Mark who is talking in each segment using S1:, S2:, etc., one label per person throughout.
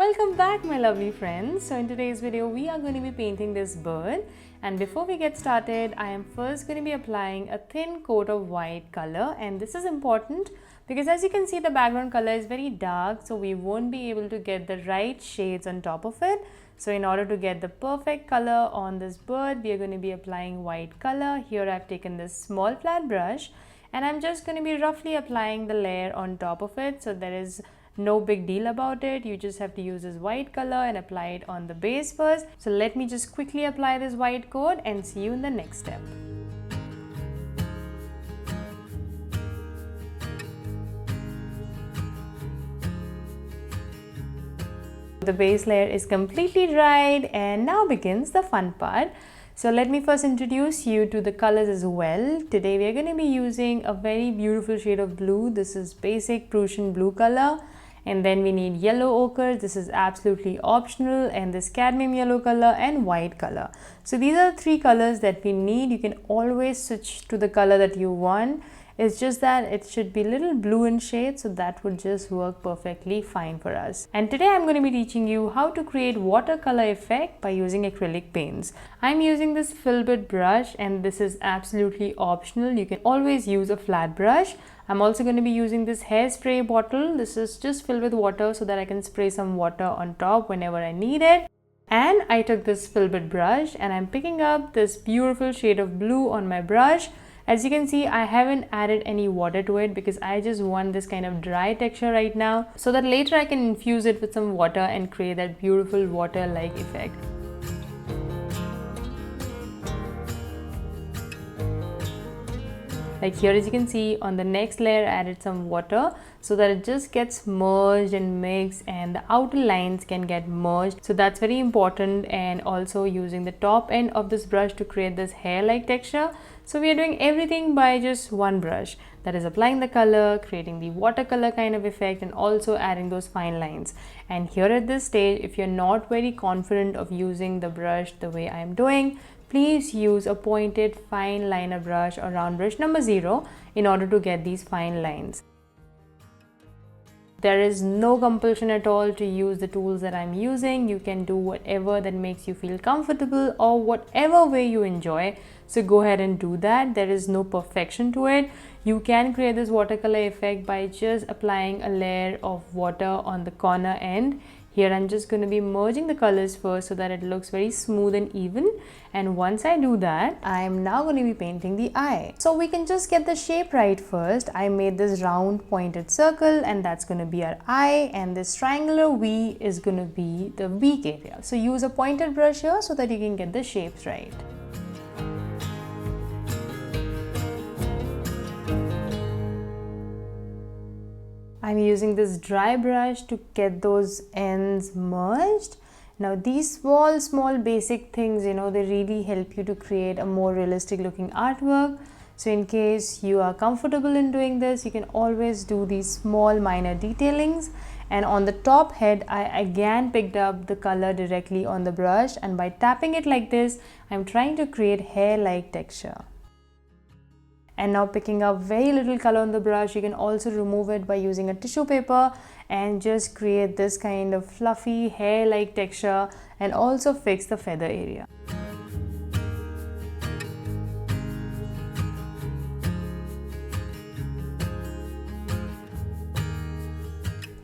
S1: Welcome back my lovely friends. So in today's video we are going to be painting this bird, and before we get started I am first going to be applying a thin coat of white color, and this is important because as you can see the background color is very dark, so we won't be able to get the right shades on top of it. So in order to get the perfect color on this bird we are going to be applying white color. Here I've taken this small flat brush and I'm just going to be roughly applying the layer on top of it, so there is no big deal about it. You just have to use this white color and apply it on the base first. So let me just quickly apply this white coat and see you in the next step. The base layer is completely dried and now begins the fun part. So let me first introduce you to the colors as well. Today we are going to be using a very beautiful shade of blue. This is basic Prussian blue color. And then we need yellow ochre, this is absolutely optional, and this cadmium yellow color and white color. So these are the three colors that we need. You can always switch to the color that you want. It's just that it should be a little blue in shade, so that would just work perfectly fine for us. And today I'm going to be teaching you how to create watercolor effect by using acrylic paints. I'm using this filbert brush and this is absolutely optional. You can always use a flat brush. I'm also going to be using this hairspray bottle. This is just filled with water so that I can spray some water on top whenever I need it. And I took this filbert brush and I'm picking up this beautiful shade of blue on my brush. As you can see, I haven't added any water to it because I just want this kind of dry texture right now, so that later I can infuse it with some water and create that beautiful water-like effect. Like here, as you can see, on the next layer I added some water so that it just gets merged and mixed and the outer lines can get merged. So that's very important, and also using the top end of this brush to create this hair-like texture. So we are doing everything by just one brush, that is applying the color, creating the watercolor kind of effect, and also adding those fine lines. And here at this stage, if you're not very confident of using the brush the way I am doing, please use a pointed fine liner brush or round brush number 0 in order to get these fine lines. There is no compulsion at all to use the tools that I'm using. You can do whatever that makes you feel comfortable or whatever way you enjoy. So go ahead and do that. There is no perfection to it. You can create this watercolor effect by just applying a layer of water on the corner end. Here I'm just going to be merging the colors first so that it looks very smooth and even. And once I do that, I am now going to be painting the eye. So we can just get the shape right first. I made this round pointed circle and that's going to be our eye, and this triangular V is going to be the beak area. So use a pointed brush here so that you can get the shapes right. I'm using this dry brush to get those ends merged. Now these small basic things, they really help you to create a more realistic looking artwork. So in case you are comfortable in doing this, you can always do these small minor detailings. And on the top head, I again picked up the color directly on the brush, and by tapping it like this, I'm trying to create hair-like texture. And now picking up very little color on the brush, you can also remove it by using a tissue paper and just create this kind of fluffy hair-like texture and also fix the feather area.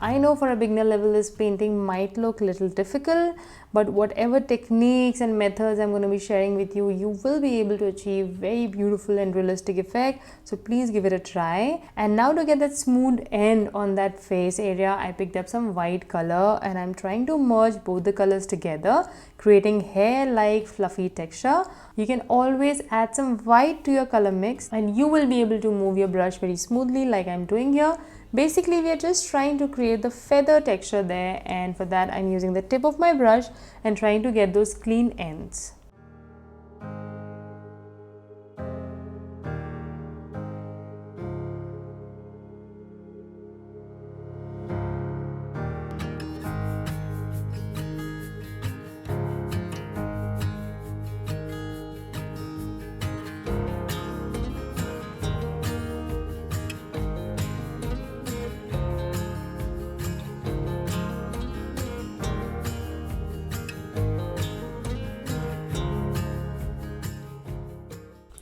S1: I know for a beginner level this painting might look a little difficult, but whatever techniques and methods I'm going to be sharing with you, you will be able to achieve very beautiful and realistic effect. So please give it a try. And now to get that smooth end on that face area, I picked up some white color and I'm trying to merge both the colors together, creating hair-like fluffy texture. You can always add some white to your color mix and you will be able to move your brush very smoothly like I'm doing here. Basically, we are just trying to create the feather texture there, and for that I'm using the tip of my brush and trying to get those clean ends.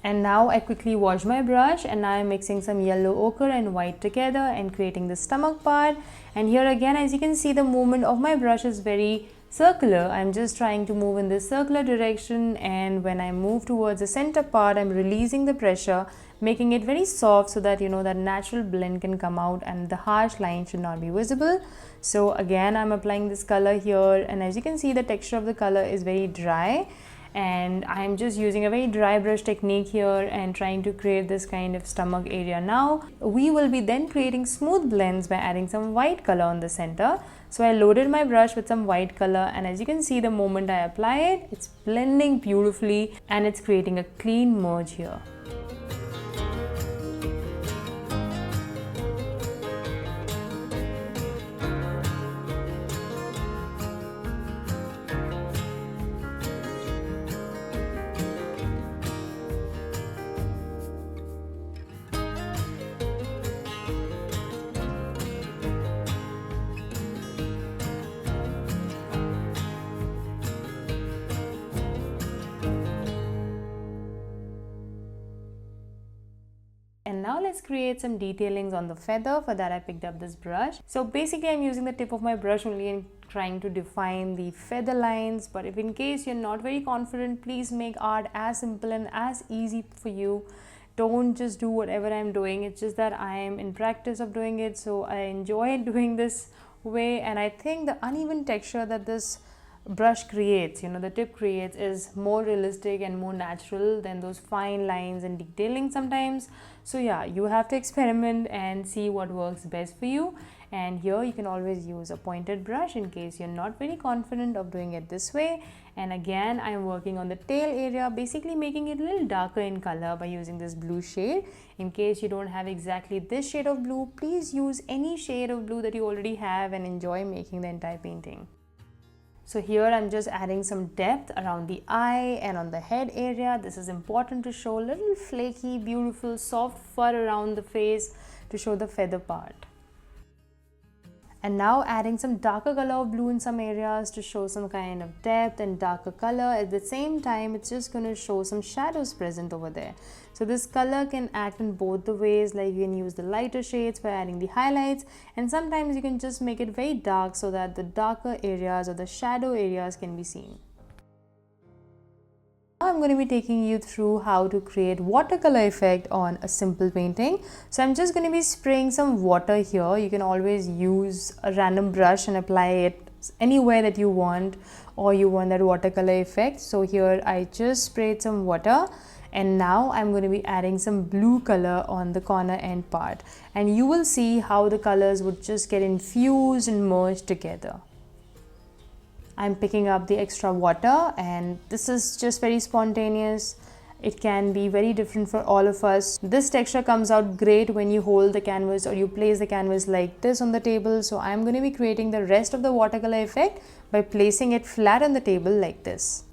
S1: And now I quickly wash my brush, and now I'm mixing some yellow ochre and white together and creating the stomach part. And here again, as you can see, the movement of my brush is very circular. I'm just trying to move in this circular direction, and when I move towards the center part, I'm releasing the pressure, making it very soft so that that natural blend can come out and the harsh line should not be visible. So again, I'm applying this color here, and as you can see, the texture of the color is very dry, and I'm just using a very dry brush technique here and trying to create this kind of stomach area. Now we will be then creating smooth blends by adding some white color on the center. So I loaded my brush with some white color, and as you can see, the moment I apply it, it's blending beautifully and it's creating a clean merge here. And now let's create some detailings on the feather. For that, I picked up this brush. So basically, I'm using the tip of my brush only and trying to define the feather lines. But if in case you're not very confident, please make art as simple and as easy for you. Don't just do whatever I'm doing. It's just that I am in practice of doing it, so I enjoy doing this way. And I think the uneven texture that this brush creates, the tip creates, is more realistic and more natural than those fine lines and detailing sometimes. So yeah, you have to experiment and see what works best for you. And here you can always use a pointed brush in case you're not very confident of doing it this way. And again, I'm working on the tail area, basically making it a little darker in color by using this blue shade. In case you don't have exactly this shade of blue, please use any shade of blue that you already have and enjoy making the entire painting. So here I'm just adding some depth around the eye and on the head area. This is important to show a little flaky, beautiful, soft fur around the face to show the feather part. And now adding some darker color of blue in some areas to show some kind of depth and darker color. At the same time, it's just going to show some shadows present over there. So this color can act in both the ways, like you can use the lighter shades by adding the highlights, and sometimes you can just make it very dark so that the darker areas or the shadow areas can be seen. Now I'm going to be taking you through how to create watercolor effect on a simple painting. So I'm just going to be spraying some water here. You can always use a random brush and apply it anywhere that you want, or you want that watercolor effect. So here I just sprayed some water, and now I'm going to be adding some blue color on the corner end part, and you will see how the colors would just get infused and merged together. I'm picking up the extra water, and this is just very spontaneous. It can be very different for all of us. This texture comes out great when you hold the canvas or you place the canvas like this on the table. So I'm going to be creating the rest of the watercolor effect by placing it flat on the table like this.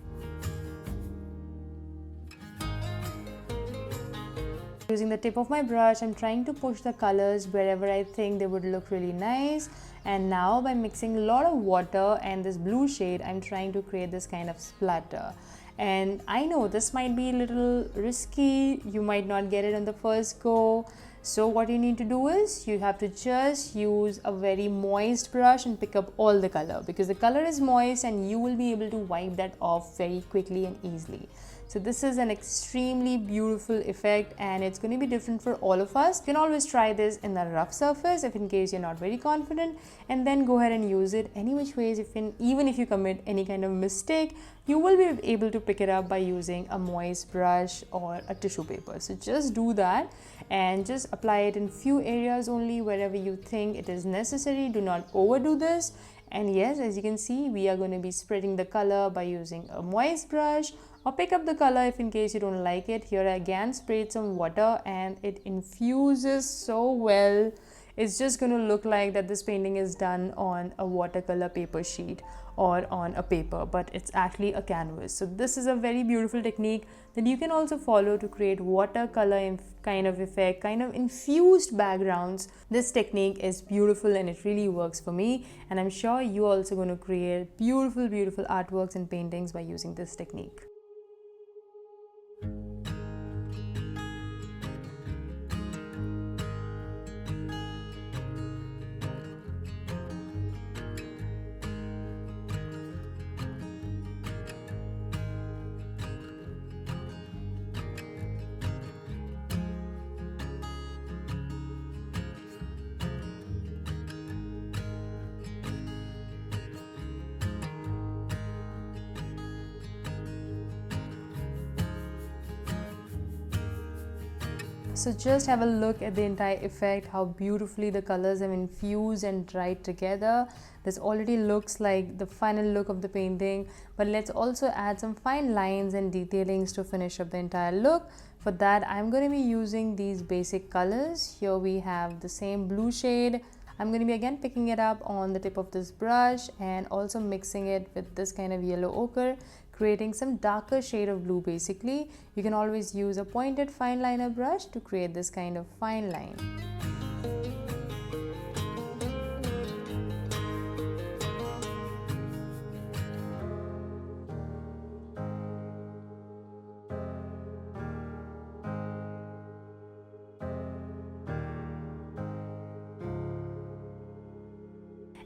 S1: Using the tip of my brush, I'm trying to push the colors wherever I think they would look really nice. And now by mixing a lot of water and this blue shade, I'm trying to create this kind of splatter. And I know this might be a little risky, you might not get it on the first go. So what you need to do is you have to just use a very moist brush and pick up all the color, because the color is moist and you will be able to wipe that off very quickly and easily. So this is an extremely beautiful effect, and it's going to be different for all of us. You can always try this in the rough surface if in case you're not very confident, and then go ahead and use it any which ways. Even if you commit any kind of mistake, you will be able to pick it up by using a moist brush or a tissue paper. So just do that and just apply it in few areas only, wherever you think it is necessary. Do not overdo this. And yes, as you can see, we are going to be spreading the color by using a moist brush, or pick up the color if in case you don't like it. Here I again sprayed some water, and it infuses so well. It's just going to look like that this painting is done on a watercolor paper sheet or on a paper, but it's actually a canvas. So this is a very beautiful technique that you can also follow to create watercolor kind of effect, kind of infused backgrounds. This technique is beautiful and it really works for me, and I'm sure you're also going to create beautiful artworks and paintings by using this technique. So just have a look at the entire effect, how beautifully the colors have infused and dried together. This already looks like the final look of the painting, but let's also add some fine lines and detailings to finish up the entire look. For that, I'm going to be using these basic colors. Here we have the same blue shade. I'm going to be again picking it up on the tip of this brush and also mixing it with this kind of yellow ochre, creating some darker shade of blue basically. You can always use a pointed fine liner brush to create this kind of fine line.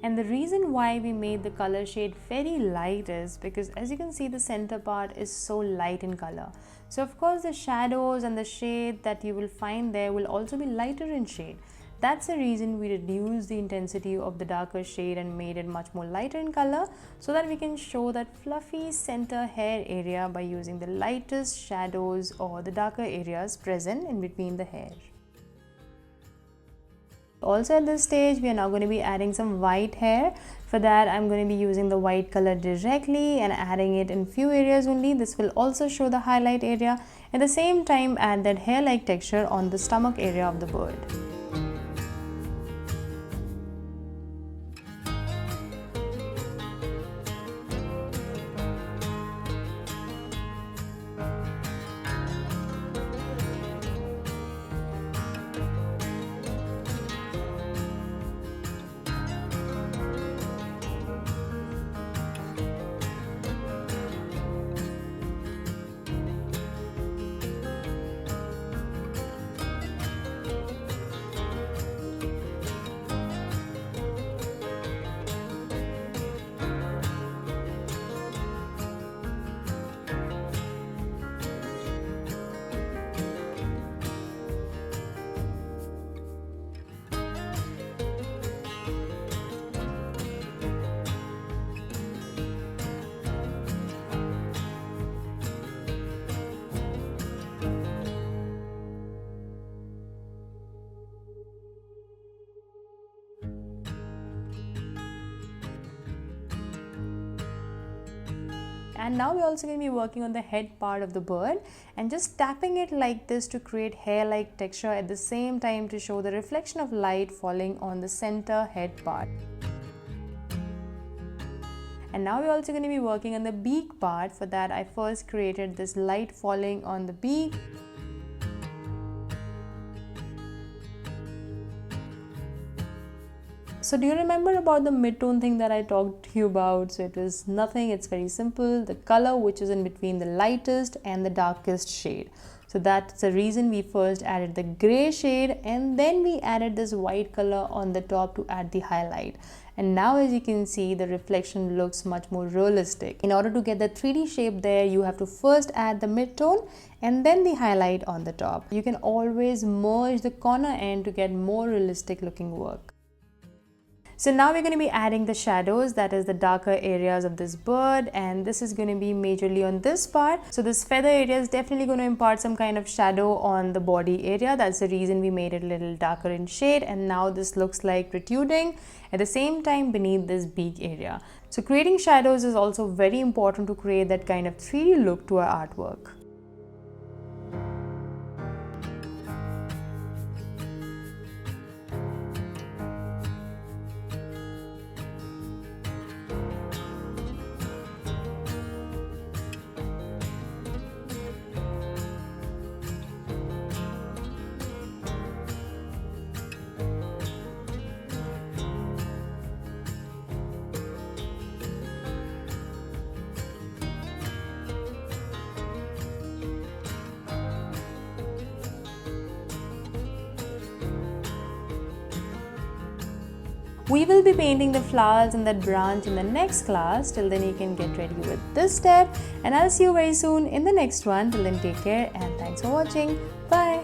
S1: And the reason why we made the color shade very light is because, as you can see, the center part is so light in color. So of course the shadows and the shade that you will find there will also be lighter in shade. That's the reason we reduced the intensity of the darker shade and made it much more lighter in color, so that we can show that fluffy center hair area by using the lightest shadows or the darker areas present in between the hair. Also at this stage, we are now going to be adding some white hair. For that, I'm going to be using the white color directly and adding it in few areas only. This will also show the highlight area. At the same time, add that hair-like texture on the stomach area of the bird. And now we're also going to be working on the head part of the bird and just tapping it like this to create hair-like texture, at the same time to show the reflection of light falling on the center head part. And now we're also going to be working on the beak part. For that, I first created this light falling on the beak. So do you remember about the mid-tone thing that I talked to you about? So it was nothing, it's very simple. The color which is in between the lightest and the darkest shade. So that's the reason we first added the gray shade and then we added this white color on the top to add the highlight. And now as you can see, the reflection looks much more realistic. In order to get the 3D shape there, you have to first add the mid-tone and then the highlight on the top. You can always merge the corner end to get more realistic looking work. So now we're going to be adding the shadows, that is the darker areas of this bird, and this is going to be majorly on this part. So this feather area is definitely going to impart some kind of shadow on the body area. That's the reason we made it a little darker in shade, and now this looks like protruding at the same time beneath this beak area. So creating shadows is also very important to create that kind of 3D look to our artwork. We will be painting the flowers in that branch in the next class. Till then you can get ready with this step, and I'll see you very soon in the next one. Till then, take care and thanks for watching. Bye.